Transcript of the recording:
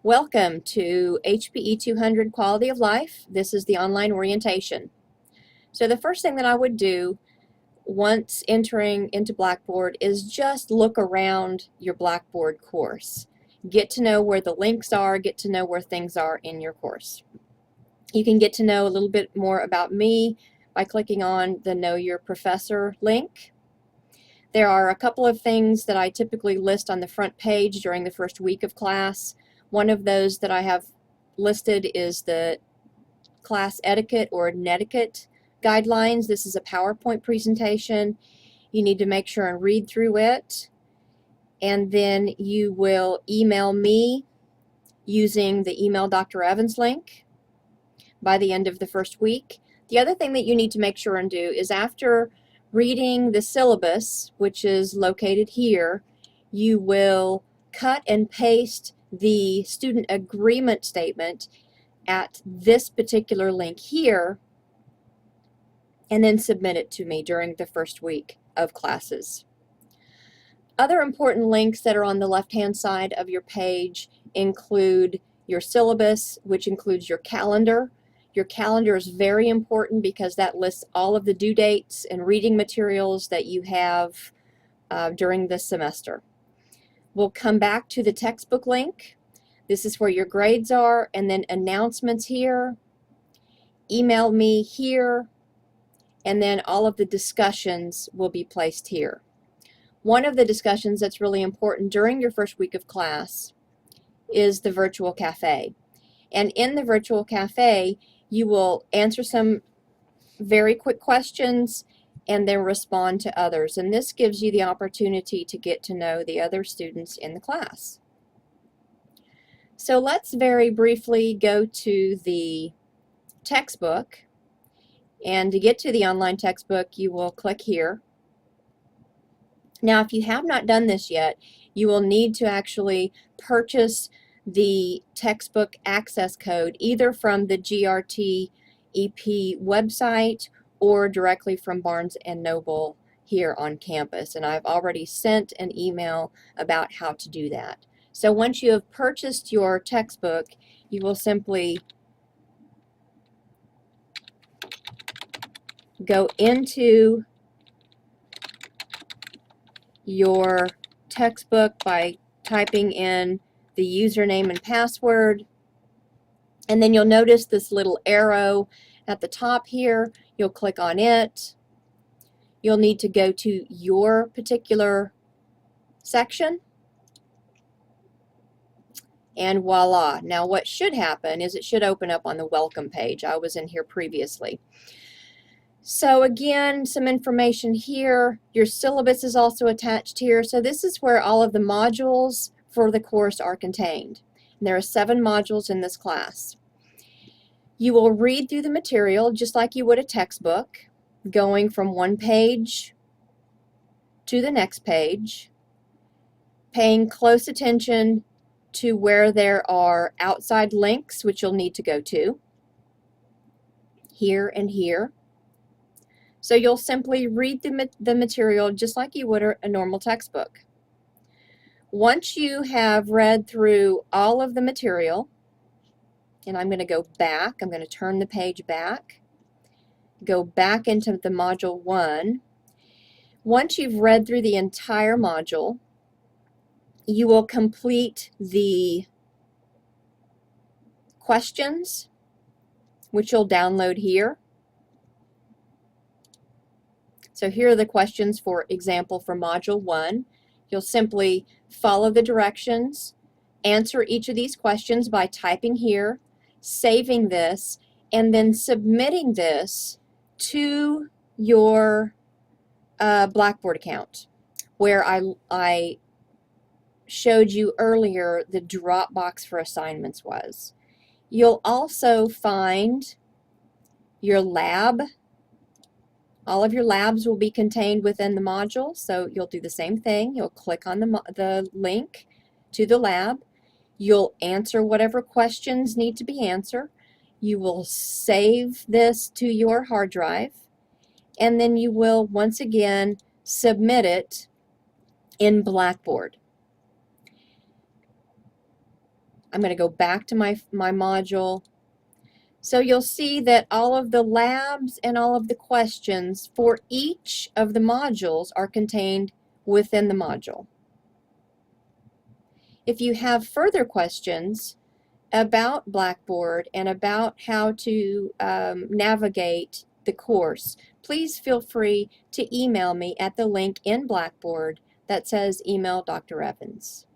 Welcome to HPE 200 Quality of Life. This is the online orientation. So the first thing that I would do once entering into Blackboard is just look around your Blackboard course. Get to know where the links are, get to know where things are in your course. You can get to know a little bit more about me by clicking on the Know Your Professor link. There are a couple of things that I typically list on the front page during the first week of class. One of those that I have listed is the class etiquette or netiquette guidelines. This is a PowerPoint presentation. You need to make sure and read through it, and then you will email me using the Email Dr. Evans link by the end of the first week. The other thing that you need to make sure and do is after reading the syllabus, which is located here, you will cut and paste the student agreement statement at this particular link here and then submit it to me during the first week of classes. Other important links that are on the left-hand side of your page include your syllabus, which includes your calendar. Your calendar is very important because that lists all of the due dates and reading materials that you have during this semester. We'll come back to the textbook link. This is where your grades are, and then announcements here, email me here, and then all of the discussions will be placed here. One of the discussions that's really important during your first week of class is the virtual cafe. And in the virtual cafe, you will answer some very quick questions and then respond to others. And this gives you the opportunity to get to know the other students in the class. So let's very briefly go to the textbook. And to get to the online textbook, you will click here. Now, if you have not done this yet, you will need to actually purchase the textbook access code either from the GRT EP website or directly from Barnes & Noble here on campus. And I've already sent an email about how to do that. So once you have purchased your textbook, you will simply go into your textbook by typing in the username and password, and then you'll notice this little arrow at the top here. You'll click on it. You'll need to go to your particular section, and voila. Now what should happen is it should open up on the welcome page. I was in here previously. So again, some information here. Your syllabus is also attached here. So this is where all of the modules for the course are contained. And there are 7 modules in this class. You will read through the material just like you would a textbook, going from one page to the next page, paying close attention to where there are outside links, which you'll need to go to, here and here. So you'll simply read the material just like you would a normal textbook. Once you have read through all of the material, and I'm going to go back, I'm going to turn the page back, go back into the module 1. Once you've read through the entire module, you will complete the questions, which you'll download here. So here are the questions, for example, for Module 1. You'll simply follow the directions, answer each of these questions by typing here, saving this, and then submitting this to your Blackboard account, where I showed you earlier the Dropbox for assignments was. You'll also find your lab. All of your labs will be contained within the module, so you'll do the same thing. You'll click on the link to the lab. You'll answer whatever questions need to be answered. You will save this to your hard drive, and then you will once again submit it in Blackboard. I'm going to go back to my module. So you'll see that all of the labs and all of the questions for each of the modules are contained within the module. If you have further questions about Blackboard and about how to navigate the course, please feel free to email me at the link in Blackboard that says email Dr. Evans.